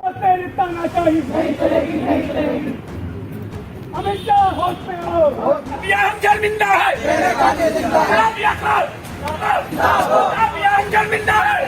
तेरी तानाशाही नहीं चलेगी, नहीं चलेगी। अमित शाह होश में आओ, अभियान शर्मिंदा है, अभियान शर्मिंदा है,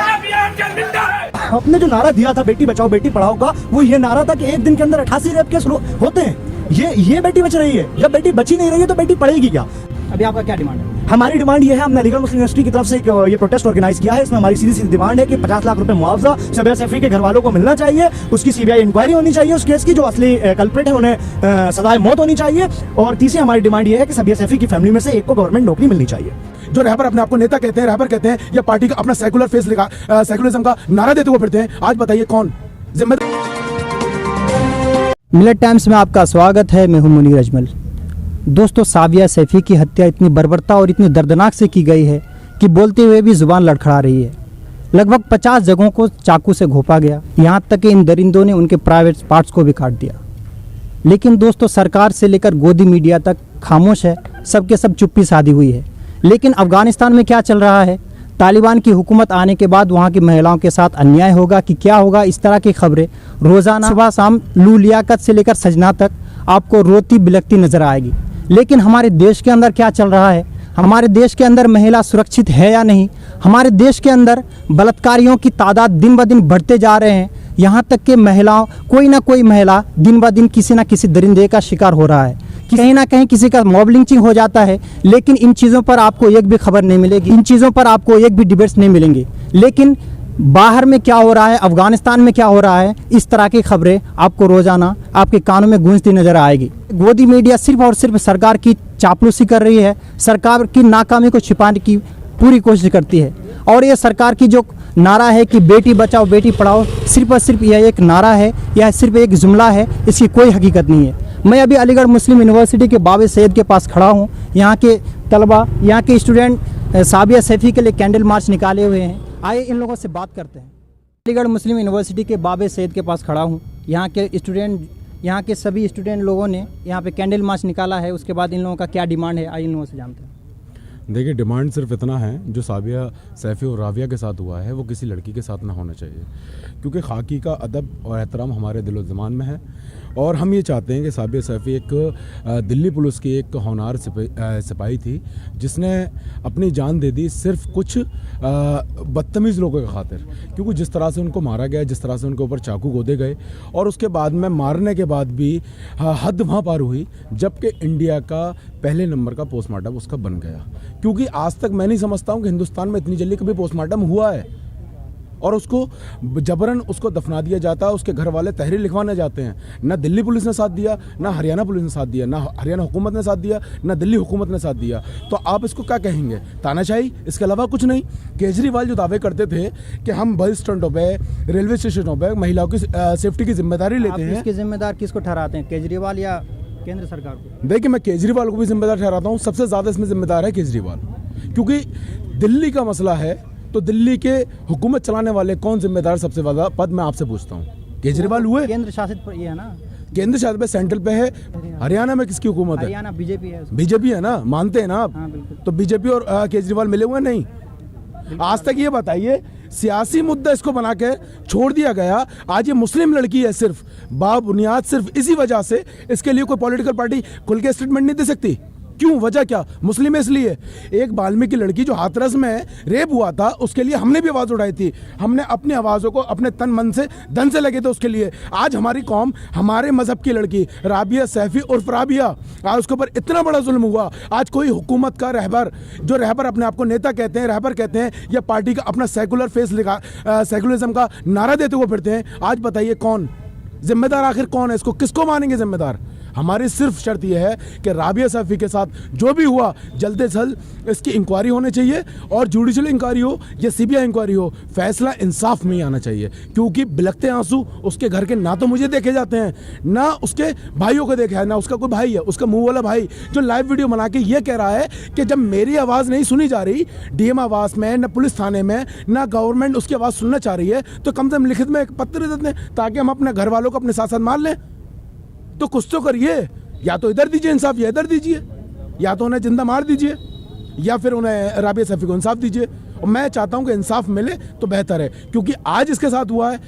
अभियान शर्मिंदा है। आपने जो नारा दिया था बेटी बचाओ बेटी पढ़ाओ का, वो ये नारा था कि एक दिन के अंदर 88 रेप केस होते हैं। ये बेटी बच रही है। जब बेटी बची नहीं रही है तो बेटी पढ़ेगी क्या? अभी आपका क्या डिमांड है? हमारी डिमांड ये है, हमने अलीगढ़ मुस्लिम यूनिवर्सिटी की तरफ से ये प्रोटेस्ट ऑर्गेनाइज किया है। इसमें हमारी सीधी सी डिमांड है कि 50 लाख रुपए मुआवजा साबिया सैफी के घर वालों को मिलना चाहिए, उसकी सीबीआई इंक्वायरी होनी चाहिए उस केस की, जो असली कल्प्रिट है उन्हें सजाए मौत होनी चाहिए। और तीसरी हमारी डिमांड ये है कि साबिया सैफी की फैमिली में से एक को गवर्नमेंट नौकरी मिलनी चाहिए। जो रहबर अपने आपको नेता कहते हैं, रहबर कहते हैं, या पार्टी का अपना सेकुलर फेस सेकुलरिज्म का नारा देते हुए फिरते हैं, आज बताइए कौन जिम्मेदार? मिलेट टाइम्स में आपका स्वागत है। मैं हूं मुनीर अजमल। दोस्तों, साबिया सैफी की हत्या इतनी बर्बरता और इतनी दर्दनाक से की गई है कि बोलते हुए भी जुबान लड़खड़ा रही है। लगभग 50 जगहों को चाकू से घोंपा गया, यहाँ तक कि इन दरिंदों ने उनके प्राइवेट पार्ट्स को भी काट दिया। लेकिन दोस्तों, सरकार से लेकर गोदी मीडिया तक खामोश है, सबके सब चुप्पी साधी हुई है। लेकिन अफगानिस्तान में क्या चल रहा है? तालिबान की हुकूमत आने के बाद वहाँ की महिलाओं के साथ अन्याय होगा कि क्या होगा, इस तरह की खबरें रोज़ाना सुबह शाम लू लियाकत से लेकर सजना तक आपको रोती बिलखती नजर आएगी। लेकिन हमारे देश के अंदर क्या चल रहा है? हमारे देश के अंदर महिला सुरक्षित है या नहीं? हमारे देश के अंदर बलात्कारियों की तादाद दिन ब दिन बढ़ते जा रहे हैं। यहाँ तक कि महिलाओं, कोई ना कोई महिला दिन ब दिन किसी न किसी दरिंदे का शिकार हो रहा है, कहीं ना कहीं किसी का मॉब लिंचिंग हो जाता है। लेकिन इन चीज़ों पर आपको एक भी खबर नहीं मिलेगी, इन चीज़ों पर आपको एक भी डिबेट्स नहीं मिलेंगे। लेकिन बाहर में क्या हो रहा है, अफगानिस्तान में क्या हो रहा है, इस तरह की खबरें आपको रोजाना आपके कानों में गूंजती नजर आएगी। गोदी मीडिया सिर्फ और सिर्फ सरकार की चापलूसी कर रही है, सरकार की नाकामी को छिपाने की पूरी कोशिश करती है। और ये सरकार की जो नारा है कि बेटी बचाओ बेटी पढ़ाओ, सिर्फ और सिर्फ यह एक नारा है, यह सिर्फ एक जुमला है, इसकी कोई हकीकत नहीं है। मैं अभी अलीगढ़ मुस्लिम यूनिवर्सिटी के बाबे सैयद के पास खड़ा हूँ। यहाँ के तलबा, यहाँ के स्टूडेंट साबिया सैफी के लिए कैंडल मार्च निकाले हुए हैं। आइए इन लोगों से बात करते हैं। अलीगढ़ मुस्लिम यूनिवर्सिटी के बाबे सैयद के पास खड़ा हूँ। यहाँ के स्टूडेंट, यहाँ के सभी स्टूडेंट लोगों ने यहाँ पे कैंडल मार्च निकाला है। उसके बाद इन लोगों का क्या डिमांड है, आइए इन लोगों से जानते हैं। देखिए, डिमांड सिर्फ इतना है, जो साबिया सैफी और राविया के साथ हुआ है वो किसी लड़की के साथ ना होना चाहिए, क्योंकि खाकी का अदब और एहतराम हमारे दिलो ज़मान में है। और हम ये चाहते हैं कि साबिया सैफी एक दिल्ली पुलिस की एक होनहार सिपाही थी, जिसने अपनी जान दे दी सिर्फ कुछ बदतमीज़ लोगों के खातिर। क्योंकि जिस तरह से उनको मारा गया, जिस तरह से उनके ऊपर चाकू गोदे गए, और उसके बाद में मारने के बाद भी हद वहाँ पार हुई, जबकि इंडिया का पहले नंबर का पोस्टमार्टम उसका बन गया। क्योंकि आज तक मैं नहीं समझता हूँ कि हिंदुस्तान में इतनी जल्दी कभी पोस्टमार्टम हुआ है, और उसको जबरन उसको दफना दिया जाता है। उसके घर वाले तहरीर लिखवाने जाते हैं। ना दिल्ली पुलिस ने साथ दिया, ना हरियाणा पुलिस ने साथ दिया, ना हरियाणा हुकूमत ने साथ दिया, ना दिल्ली हुकूमत ने साथ दिया। तो आप इसको क्या कहेंगे? तानाशाही, इसके अलावा कुछ नहीं। केजरीवाल जो दावे करते थे कि हम बस स्टैंडों पर, रेलवे स्टेशनों पर महिलाओं की सेफ्टी की जिम्मेदारी लेते हैं, इसके जिम्मेदार किसको ठहराते हैं, केजरीवाल या केंद्र सरकार को? देखिए, मैं केजरीवाल को भी जिम्मेदार ठहराता हूँ। सबसे ज़्यादा इसमें जिम्मेदार है केजरीवाल, क्योंकि दिल्ली का मसला है तो दिल्ली के हुकूमत चलाने वाले कौन जिम्मेदार? सबसे ज़्यादा पद मैं आपसे पूछता हूँ, केजरीवाल हुए? केंद्र शासित ये है ना, केंद्र शासित पे, सेंट्रल पे है। हरियाणा में किसकी हुकूमत है? हरियाणा बीजेपी है। बीजेपी है ना, मानते हैं ना आप? हाँ, बिल्कुल। तो बीजेपी और केजरीवाल मिले हुए नहीं? आज तक ये बताइए, सियासी मुद्दा इसको बना के छोड़ दिया गया। आज ये मुस्लिम लड़की है, सिर्फ बाबुनियाद सिर्फ इसी वजह से इसके लिए कोई पॉलिटिकल पार्टी खुल के स्टेटमेंट नहीं दे सकती। क्यों? वजह क्या? मुस्लिम है इसलिए। एक बाल्मीकि लड़की जो हाथरस में रेप हुआ था, उसके लिए हमने भी आवाज़ उठाई थी। हमने अपनी आवाज़ों को अपने तन मन से धन से लगे थे उसके लिए। आज हमारी कौम, हमारे मजहब की लड़की राबिया सैफी उर्फ राबिया, आज उसके ऊपर इतना बड़ा जुल्म हुआ। आज कोई हुकूमत का रहबर, जो रहबर अपने आप को नेता कहते हैं, रहबर कहते हैं, या पार्टी का अपना सेकुलर फेस सेकुलरिज्म का नारा देते हुए फिरते हैं, आज बताइए कौन जिम्मेदार? आखिर कौन है? इसको किसको मानेंगे जिम्मेदार? हमारी सिर्फ शर्त यह है कि राबिया सैफी के साथ जो भी हुआ, जल्द से जल्द इसकी इंक्वायरी होनी चाहिए, और जुडिशल इंक्वायरी हो या सीबीआई इंक्वायरी हो, फैसला इंसाफ में ही आना चाहिए। क्योंकि बिलखते आंसू उसके घर के ना तो मुझे देखे जाते हैं, ना उसके भाइयों को देखा है, ना उसका कोई भाई है, उसका मुंह वाला भाई जो लाइव वीडियो बना के ये कह रहा है कि जब मेरी आवाज़ नहीं सुनी जा रही डीएम आवास में, ना पुलिस थाने में, ना गवर्नमेंट उसकी आवाज़ सुनना चाह रही है, तो कम से कम लिखित में एक पत्र दे दें ताकि हम अपने घर वालों को अपने साथ साथ मार लें। तो कुछ तो करिए, या तो इधर दीजिए इंसाफ, या इधर दीजिए, या तो उन्हें जिंदा मार दीजिए, या फिर उन्हें राबिया सैफी को इंसाफ दीजिए। और मैं चाहता हूं कि इंसाफ मिले तो बेहतर है, क्योंकि आज इसके साथ हुआ है,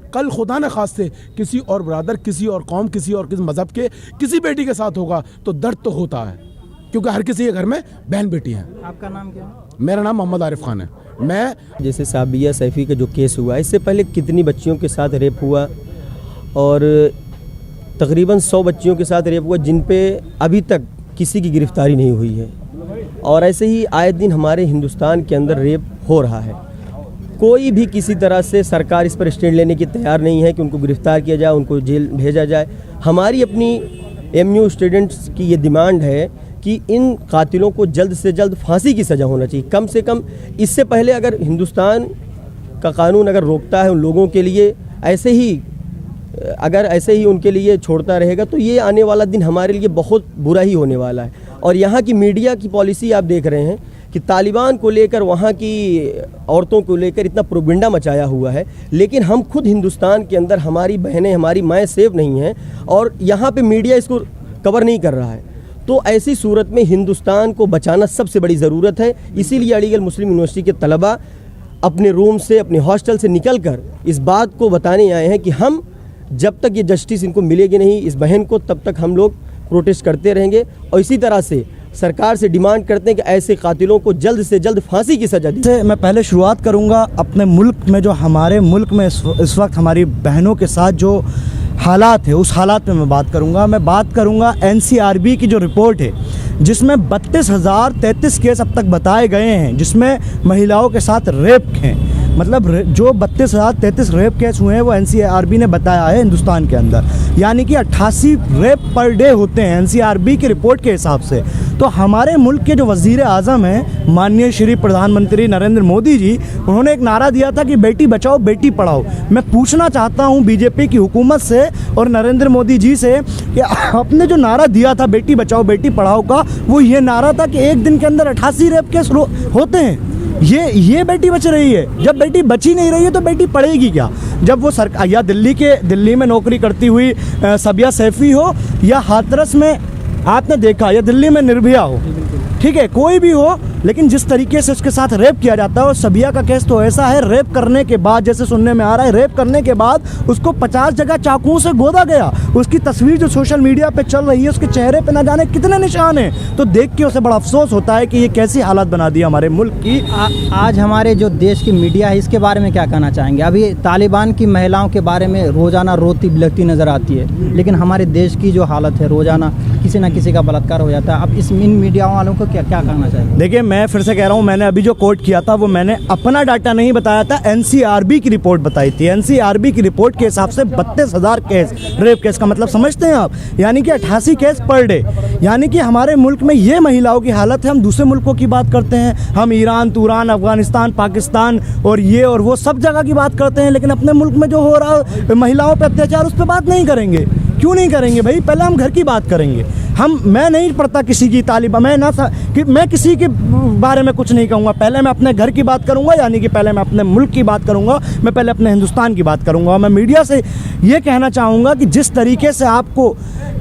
कल खुदा न खास्ते किसी और बरादर, किसी और कौम, किसी और किसी मज़हब के किसी बेटी के साथ होगा तो दर्द तो होता है, क्योंकि हर किसी के घर में बहन बेटी हैं। आपका नाम क्या है? मेरा नाम मोहम्मद आरिफ खान है। मैं जैसे साबिया सैफ़ी का जो केस हुआ, इससे पहले कितनी बच्चियों के साथ रेप हुआ और तकरीबन 100 बच्चियों के साथ रेप हुआ जिन पे अभी तक किसी की गिरफ्तारी नहीं हुई है। और ऐसे ही आए दिन हमारे हिंदुस्तान के अंदर रेप हो रहा है। कोई भी किसी तरह से सरकार इस पर स्टैंड लेने की तैयार नहीं है कि उनको गिरफ्तार किया जाए, उनको जेल भेजा जाए। हमारी अपनी एमयू स्टूडेंट्स की ये डिमांड है कि इन कातिलों को जल्द से जल्द फांसी की सज़ा होना चाहिए, कम से कम। इससे पहले अगर हिंदुस्तान का कानून अगर रोकता है उन लोगों के लिए ऐसे ही उनके लिए छोड़ता रहेगा तो ये आने वाला दिन हमारे लिए बहुत बुरा ही होने वाला है। और यहाँ की मीडिया की पॉलिसी आप देख रहे हैं कि तालिबान को लेकर, वहाँ की औरतों को लेकर इतना प्रोपेगेंडा मचाया हुआ है, लेकिन हम खुद हिंदुस्तान के अंदर हमारी बहनें, हमारी माएँ सेफ नहीं हैं और यहाँ पे मीडिया इसको कवर नहीं कर रहा है। तो ऐसी सूरत में हिंदुस्तान को बचाना सबसे बड़ी ज़रूरत है। इसीलिए अलीगढ़ मुस्लिम यूनिवर्सिटी के तलबा अपने रूम से, अपने हॉस्टल से निकल कर इस बात को बताने आए हैं कि हम जब तक ये जस्टिस इनको मिलेगी नहीं, इस बहन को, तब तक हम लोग प्रोटेस्ट करते रहेंगे। और इसी तरह से सरकार से डिमांड करते हैं कि ऐसे कातिलों को जल्द से जल्द फांसी की सज़ा दी। से मैं पहले शुरुआत करूंगा अपने मुल्क में, जो हमारे मुल्क में इस वक्त हमारी बहनों के साथ जो हालात है उस हालात में मैं बात करूंगा एनसीआरबी की जो रिपोर्ट है जिसमें 32,033 केस अब तक बताए गए हैं जिसमें महिलाओं के साथ रेप हैं। मतलब जो 32,033 रेप केस हुए हैं वो एनसीआरबी ने बताया है हिंदुस्तान के अंदर, यानी कि 88 रेप पर डे होते हैं एनसीआरबी की रिपोर्ट के हिसाब से। तो हमारे मुल्क के जो वज़ीर आज़म हैं माननीय श्री प्रधानमंत्री नरेंद्र मोदी जी, उन्होंने एक नारा दिया था कि बेटी बचाओ बेटी पढ़ाओ। मैं पूछना चाहता हूं बीजेपी की हुकूमत से और नरेंद्र मोदी जी से कि आपने जो नारा दिया था बेटी बचाओ बेटी पढ़ाओ का, वो ये नारा था कि एक दिन के अंदर 88 रेप केस होते हैं। ये बेटी बच रही है। जब बेटी बची नहीं रही है तो बेटी पढ़ेगी क्या? जब वो सरकार या दिल्ली में नौकरी करती हुई साबिया सैफ़ी हो, या हाथरस में आपने देखा, या दिल्ली में निर्भया हो, ठीक है, कोई भी हो, लेकिन जिस तरीके से उसके साथ रेप किया जाता है। और साबिया का केस तो ऐसा है, रेप करने के बाद, जैसे सुनने में आ रहा है, रेप करने के बाद उसको 50 जगह चाकुओं से गोदा गया। उसकी तस्वीर जो सोशल मीडिया पे चल रही है, उसके चेहरे पे ना जाने कितने निशान हैं। तो देख के उसे बड़ा अफसोस होता है कि ये कैसी हालत बना दी हमारे मुल्क की। आज हमारे जो देश की मीडिया है इसके बारे में क्या कहना चाहेंगे? अभी तालिबान की महिलाओं के बारे में रोज़ाना रोती बिलखती नज़र आती है, लेकिन हमारे देश की जो हालत है, रोज़ाना किसी न किसी का बलात्कार हो जाता है। अब इन मीडिया वालों को क्या कहना चाहिए? देखिए, मैं फिर से कह रहा हूँ, मैंने अभी जो कोट किया था वो मैंने अपना डाटा नहीं बताया था, एनसीआरबी की रिपोर्ट बताई थी। एनसीआरबी की रिपोर्ट के हिसाब से 32,000 केस रेप केस का मतलब समझते हैं आप, यानी कि 88 केस पर डे। यानी कि हमारे मुल्क में ये महिलाओं की हालत है। हम दूसरे मुल्कों की बात करते हैं, हम ईरान, तुरान, अफगानिस्तान, पाकिस्तान और ये और वो सब जगह की बात करते हैं, लेकिन अपने मुल्क में जो हो रहा है महिलाओं पर अत्याचार, उस पर बात नहीं करेंगे। क्यों नहीं करेंगे भाई? पहले हम घर की बात करेंगे। मैं नहीं पढ़ता किसी की तालिबा, मैं किसी के बारे में कुछ नहीं कहूँगा। पहले मैं अपने घर की बात करूँगा, यानी कि पहले मैं अपने मुल्क की बात करूँगा, मैं पहले अपने हिंदुस्तान की बात करूँगा। मैं मीडिया से ये कहना चाहूँगा कि जिस तरीके से आपको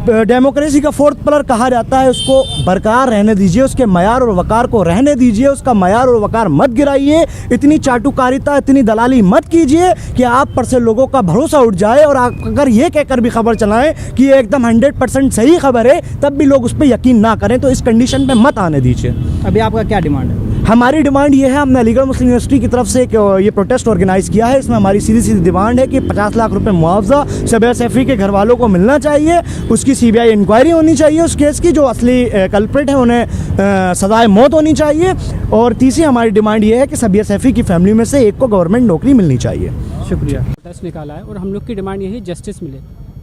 डेमोक्रेसी का फोर्थ पिलर कहा जाता है, उसको बरकरार रहने दीजिए, उसके मयार और वकार को रहने दीजिए, उसका मयार और वकार मत गिराइए। इतनी चाटुकारिता, इतनी दलाली मत कीजिए कि आप पर से लोगों का भरोसा उठ जाए और आप अगर ये कहकर भी खबर चलाएं कि ये एकदम 100% सही खबर है, तब भी लोग उस पर यकीन ना करें। तो इस कंडीशन पे मत आने दीजिए। अभी आपका क्या डिमांड है? हमारी डिमांड ये है, हमने अलीगढ़ मुस्लिम यूनिवर्सिटी की तरफ से ये प्रोटेस्ट ऑर्गेनाइज किया है। इसमें हमारी सीधी डिमांड है कि 50 लाख रुपए मुआवजा साबिया सैफ़ी के घर वालों को मिलना चाहिए, उसकी सीबीआई इंक्वायरी होनी चाहिए उस केस की, जो असली कल्प्रिट है उन्हें सजाए मौत होनी चाहिए। और तीसरी हमारी डिमांड ये है कि साबिया सैफ़ी की फैमिली में से एक को गवर्नमेंट नौकरी मिलनी चाहिए। शुक्रिया। प्रोटेस्ट निकाला है और हम लोग की डिमांड यही जस्टिस मिले।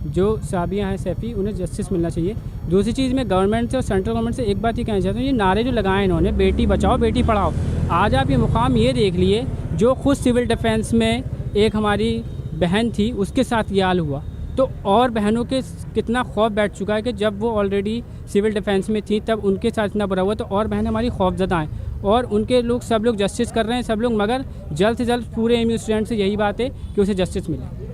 जो साबिया हैं सैफ़ी, उन्हें जस्टिस मिलना चाहिए। दूसरी चीज़ में गवर्नमेंट से और सेंट्रल गवर्नमेंट से एक बात ही कहना चाहता हूँ, ये नारे जो लगाए इन्होंने, बेटी बचाओ बेटी पढ़ाओ, आज आप ये मुकाम ये देख लिए, जो खुद सिविल डिफेंस में एक हमारी बहन थी उसके साथ ये हाल हुआ, तो और बहनों के कितना खौफ बैठ चुका है कि जब वो ऑलरेडी सिविल डिफेंस में थी तब उनके साथ इतना बुरा हुआ, तो और बहनें हमारी खौफजदा हैं और उनके लोग सब लोग जस्टिस कर रहे हैं सब लोग, मगर जल्द से जल्द पूरे एमयू स्टूडेंट से यही बात है कि उसे जस्टिस मिले।